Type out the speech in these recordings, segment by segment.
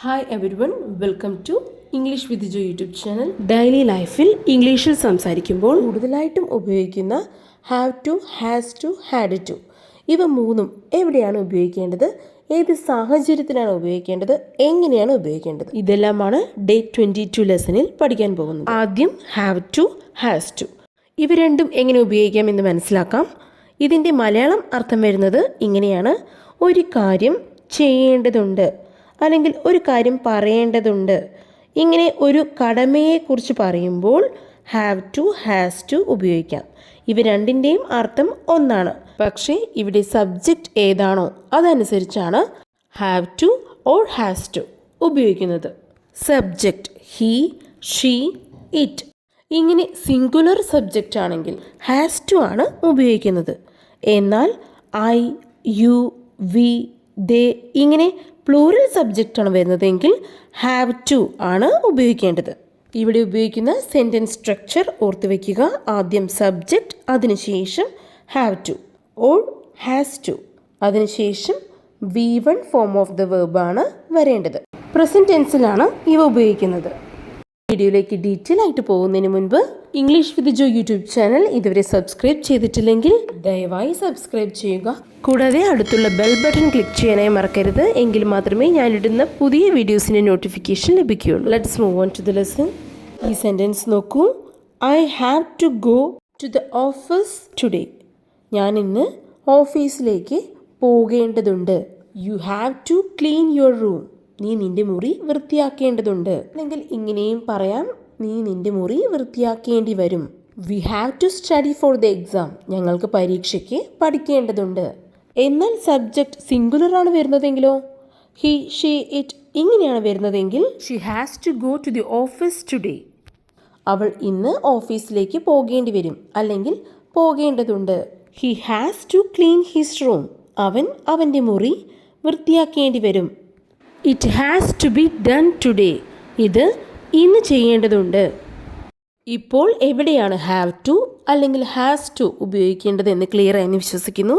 Hi everyone, welcome to English with Jo YouTube channel. Daily ലൈഫിൽ ഇംഗ്ലീഷിൽ സംസാരിക്കുമ്പോൾ കൂടുതലായിട്ടും ഉപയോഗിക്കുന്ന have to, has to, had to, ഇവ മൂന്നും എവിടെയാണ് ഉപയോഗിക്കേണ്ടത്, ഏത് സാഹചര്യത്തിലാണ് ഉപയോഗിക്കേണ്ടത്, എങ്ങനെയാണ് ഉപയോഗിക്കേണ്ടത്, ഇതെല്ലാമാണ് ഡേ 22 ലെസണിൽ പഠിക്കാൻ പോകുന്നത്. ആദ്യം ഹാവ് ടു, ഹാസ് ടു, ഇവ രണ്ടും എങ്ങനെ ഉപയോഗിക്കാം എന്ന് മനസ്സിലാക്കാം. ഇതിൻ്റെ മലയാളം അർത്ഥം വരുന്നത് ഇങ്ങനെയാണ്: ഒരു കാര്യം ചെയ്യേണ്ടതുണ്ട് അല്ലെങ്കിൽ ഒരു കാര്യം പറയേണ്ടതുണ്ട്. ഇങ്ങനെ ഒരു കടമയെക്കുറിച്ച് പറയുമ്പോൾ ഹാവ് ടു, ഹാസ് ടു ഉപയോഗിക്കാം. ഇവ രണ്ടിൻ്റെയും അർത്ഥം ഒന്നാണ്. പക്ഷേ ഇവിടെ സബ്ജക്റ്റ് ഏതാണോ അതനുസരിച്ചാണ് have to or has to ഉപയോഗിക്കുന്നത്. Subject he, she, it. ഇങ്ങനെ സിംഗുലർ സബ്ജക്റ്റ് ആണെങ്കിൽ ഹാസ് ടു ആണ് ഉപയോഗിക്കുന്നത്. എന്നാൽ ഐ, യു, വി, ദേ ഇങ്ങനെ പ്ലൂറൽ സബ്ജക്റ്റാണ് വരുന്നതെങ്കിൽ ഹാവ് ടു ആണ് ഉപയോഗിക്കേണ്ടത്. ഇവിടെ ഉപയോഗിക്കുന്ന സെൻറ്റൻസ് സ്ട്രക്ചർ ഓർത്ത് വയ്ക്കുക. ആദ്യം സബ്ജക്റ്റ്, അതിനുശേഷം have to or has to, അതിനുശേഷം V1 ഫോം ഓഫ് ദ വെർബാണ് വരേണ്ടത്. പ്രസൻറ്റ് ടെൻസിലാണ് ഇവ ഉപയോഗിക്കുന്നത്. വീഡിയോയിലേക്ക് ഡീറ്റെയിൽ ആയിട്ട് പോകുന്നതിന് മുൻപ് English with Jo YouTube channel ഇതുവരെ സബ്സ്ക്രൈബ് ചെയ്തിട്ടില്ലെങ്കിൽ ദയവായി സബ്സ്ക്രൈബ് ചെയ്യുക. കൂടാതെ അടുത്തുള്ള ബെൽ ബട്ടൺ ക്ലിക്ക് ചെയ്യാനായി മറക്കരുത്. എങ്കിൽ മാത്രമേ ഞാനിടുന്ന പുതിയ വീഡിയോസിൻ്റെ നോട്ടിഫിക്കേഷൻ ലഭിക്കുകയുള്ളൂ. Let's move on to the lesson. ഈ സെൻറ്റൻസ് നോക്കൂ. I have to go to the office today. ഞാൻ ഇന്ന് ഓഫീസിലേക്ക് പോകേണ്ടതുണ്ട്. You have to clean your room. നീ നിൻ്റെ മുറി വൃത്തിയാക്കേണ്ടതുണ്ട്. അല്ലെങ്കിൽ ഇങ്ങനെയും പറയാം: നീ നിൻ്റെ മുറി വൃത്തിയാക്കേണ്ടി വരും. We have to study for the exam. ഞങ്ങൾക്ക് പരീക്ഷയ്ക്ക് പഠിക്കേണ്ടതുണ്ട്. എന്നാൽ സബ്ജക്റ്റ് സിംഗുലർ ആണ് വരുന്നതെങ്കിലോ ഹി, ഷീ, ഇറ്റ് ഇങ്ങനെയാണ് വരുന്നതെങ്കിൽ she has to go to the office today. അവൾ ഇന്ന് ഓഫീസിലേക്ക് പോകേണ്ടി വരും അല്ലെങ്കിൽ പോകേണ്ടതുണ്ട്. He has to clean his room. അവൻ അവൻ്റെ മുറി വൃത്തിയാക്കേണ്ടി വരും. It has to be done today. ഇത് ഇന്ന് ചെയ്യേണ്ടതുണ്ട്. ഇപ്പോൾ എവിടെയാണ് ഹാവ് ടു അല്ലെങ്കിൽ ഹാസ് ടു ഉപയോഗിക്കേണ്ടത് എന്ന് ക്ലിയർ ആയെന്ന് വിശ്വസിക്കുന്നു.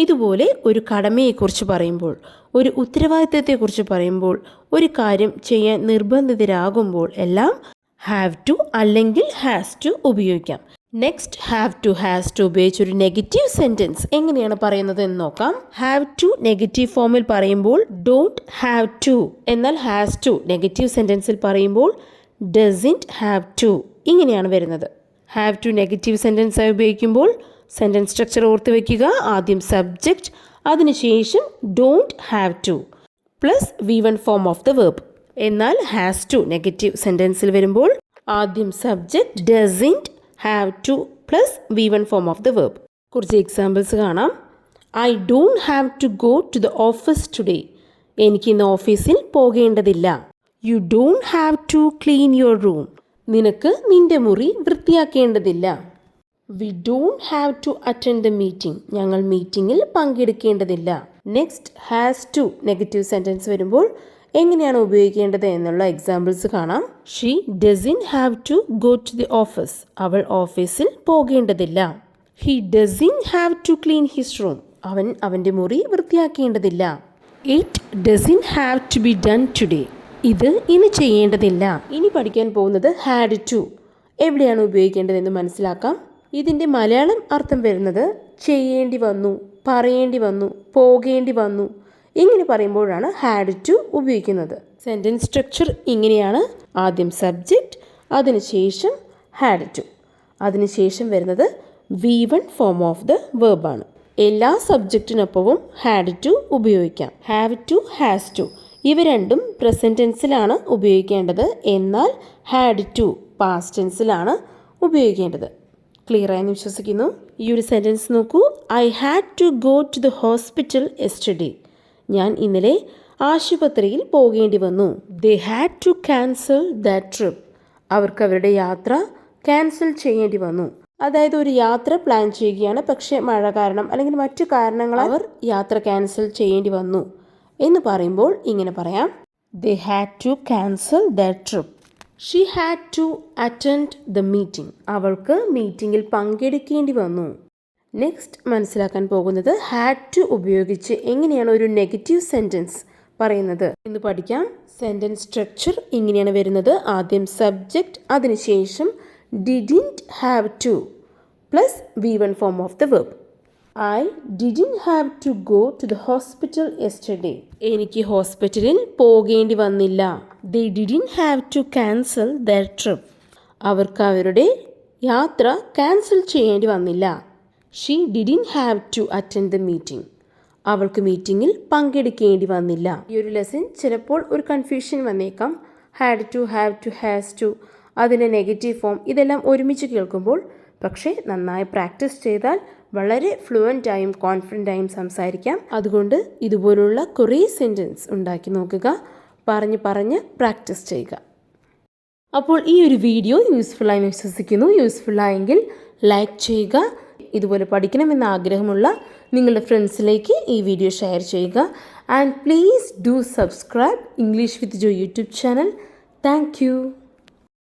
ഇതുപോലെ ഒരു കടമയെക്കുറിച്ച് പറയുമ്പോൾ, ഒരു ഉത്തരവാദിത്തത്തെക്കുറിച്ച് പറയുമ്പോൾ, ഒരു കാര്യം ചെയ്യാൻ നിർബന്ധിതരാകുമ്പോൾ എല്ലാം ഹാവ് ടു അല്ലെങ്കിൽ ഹാസ് ടു ഉപയോഗിക്കാം. Next, have to, has to ഉപയോഗിച്ച് ഒരു നെഗറ്റീവ് സെൻറ്റൻസ് എങ്ങനെയാണ് പറയുന്നത് എന്ന് നോക്കാം. ഹാവ് ടു നെഗറ്റീവ് ഫോമിൽ പറയുമ്പോൾ ഡോണ്ട് ഹാവ് ടു. എന്നാൽ ഹാസ് ടു നെഗറ്റീവ് സെൻറ്റൻസിൽ പറയുമ്പോൾ ഡസൻറ്റ് ഹാവ് ടു. ഇങ്ങനെയാണ് വരുന്നത്. ഹാവ് ടു നെഗറ്റീവ് സെൻറ്റൻസ് ആയി ഉപയോഗിക്കുമ്പോൾ സെൻറ്റൻസ് സ്ട്രക്ചർ ഓർത്ത് വയ്ക്കുക. ആദ്യം സബ്ജക്റ്റ്, അതിനുശേഷം don't have to plus V1 form of the verb. എന്നാൽ ഹാസ് ടു നെഗറ്റീവ് സെൻറ്റൻസിൽ വരുമ്പോൾ ആദ്യം subject doesn't have to plus V1 form of the verb. കുറച്ച് എക്സാമ്പിൾസ് കാണാം. I don't have to go to the office today. എനിക്ക് ഇന്ന് ഓഫീസിൽ പോകേണ്ടതില്ല. You don't have to clean your room. നിനക്ക് നിന്റെ മുറി വൃത്തിയാക്കേണ്ടതില്ല. We don't have to attend the meeting. ഞങ്ങൾ മീറ്റിംഗിൽ പങ്കെടുക്കേണ്ടതില്ല. Next, has to negative sentence വരുമ്പോൾ എങ്ങനെയാണ് ഉപയോഗിക്കേണ്ടത് എന്നുള്ള എക്സാമ്പിൾസ് കാണാം. She doesn't have to go to the office. അവൾ ഓഫീസിൽ പോകേണ്ടതില്ല. He doesn't have to clean his room. അവൻ അവൻ്റെ മുറി വൃത്തിയാക്കേണ്ടതില്ല. It doesn't have to be done today. ഇത് ഇനി ചെയ്യേണ്ടതില്ല. ഇനി പഠിക്കാൻ പോകുന്നത് ഹാഡ് ടു എവിടെയാണ് ഉപയോഗിക്കേണ്ടതെന്ന് മനസ്സിലാക്കാം. ഇതിൻ്റെ മലയാളം അർത്ഥം വരുന്നത് ചെയ്യേണ്ടി വന്നു, പറയേണ്ടി വന്നു, പോകേണ്ടി വന്നു. ഇങ്ങനെ പറയുമ്പോഴാണ് ഹാഡ് ടു ഉപയോഗിക്കുന്നത്. സെൻറ്റൻസ് സ്ട്രക്ചർ ഇങ്ങനെയാണ്: ആദ്യം സബ്ജക്റ്റ്, അതിനുശേഷം ഹാഡ് ടു, അതിനുശേഷം വരുന്നത് V1 ഫോം ഓഫ് ദ വെർബാണ്. എല്ലാ സബ്ജക്റ്റിനൊപ്പവും ഹാഡ് ടു ഉപയോഗിക്കാം. ഹാവ് ടു, ഹാസ് ടു ഇവ രണ്ടും പ്രസൻറ്റ് ടെൻസിലാണ് ഉപയോഗിക്കേണ്ടത്. എന്നാൽ ഹാഡ് ടു പാസ്റ്റ് ടെൻസിലാണ് ഉപയോഗിക്കേണ്ടത്. ക്ലിയർ ആയെന്ന് വിശ്വസിക്കുന്നു. ഈ ഒരു സെൻറ്റൻസ് നോക്കൂ. I had to go to the hospital yesterday. ഞാൻ ഇന്നലെ ആശുപത്രിയിൽ പോകേണ്ടി വന്നു. They had to cancel that trip. അവർക്ക് അവരുടെ യാത്ര ക്യാൻസൽ ചെയ്യേണ്ടി വന്നു. അതായത് ഒരു യാത്ര പ്ലാൻ ചെയ്യുകയാണ്, പക്ഷേ മഴ കാരണം അല്ലെങ്കിൽ മറ്റു കാരണങ്ങളാൽ അവർ യാത്ര ക്യാൻസൽ ചെയ്യേണ്ടി വന്നു എന്ന് പറയുമ്പോൾ ഇങ്ങനെ പറയാം: they had to cancel that trip. She had to attend the meeting. അവൾക്ക് മീറ്റിംഗിൽ പങ്കെടുക്കേണ്ടി വന്നു. നെക്സ്റ്റ് മനസ്സിലാക്കാൻ പോകുന്നത് ഹാഡ് ടു ഉപയോഗിച്ച് എങ്ങനെയാണ് ഒരു നെഗറ്റീവ് സെൻറ്റൻസ് പറയുന്നത് എന്ന് പഠിക്കാം. സെൻറ്റൻസ് സ്ട്രക്ചർ ഇങ്ങനെയാണ് വരുന്നത്. ആദ്യം സബ്ജക്റ്റ്, അതിനുശേഷം didn't have to plus V1 form of the verb. I didn't have to go to the hospital yesterday. എനിക്ക് ഹോസ്പിറ്റലിൽ പോകേണ്ടി വന്നില്ല. They didn't have to cancel their trip. അവർക്ക് അവരുടെ യാത്ര ക്യാൻസൽ ചെയ്യേണ്ടി വന്നില്ല. She didn't have to attend the meeting. അവൾക്ക് മീറ്റിങ്ങിൽ പങ്കെടുക്കേണ്ടി വന്നില്ല. ഈ ഒരു ലെസൺ ചിലപ്പോൾ ഒരു കൺഫ്യൂഷൻ വന്നേക്കാം. Had to, have to, has to, അതിൻ്റെ നെഗറ്റീവ് ഫോം ഇതെല്ലാം ഒരുമിച്ച് കേൾക്കുമ്പോൾ. പക്ഷേ നന്നായി പ്രാക്ടീസ് ചെയ്താൽ വളരെ ഫ്ലുവൻ്റായും കോൺഫിഡൻ്റായും സംസാരിക്കാം. അതുകൊണ്ട് ഇതുപോലുള്ള കുറേ സെൻറ്റൻസ് ഉണ്ടാക്കി നോക്കുക. പറഞ്ഞ് പ്രാക്ടീസ് ചെയ്യുക. അപ്പോൾ ഈ ഒരു വീഡിയോ യൂസ്ഫുള്ളായി വിശ്വസിക്കുന്നു. യൂസ്ഫുള്ളായെങ്കിൽ ലൈക്ക് ചെയ്യുക. ഇതുപോലെ പഠിക്കണമെന്ന് ആഗ്രഹമുള്ള നിങ്ങളുടെ ഫ്രണ്ട്സിലേക്ക് ഈ വീഡിയോ ഷെയർ ചെയ്യുക. And please do subscribe English with Jo YouTube channel. Thank U.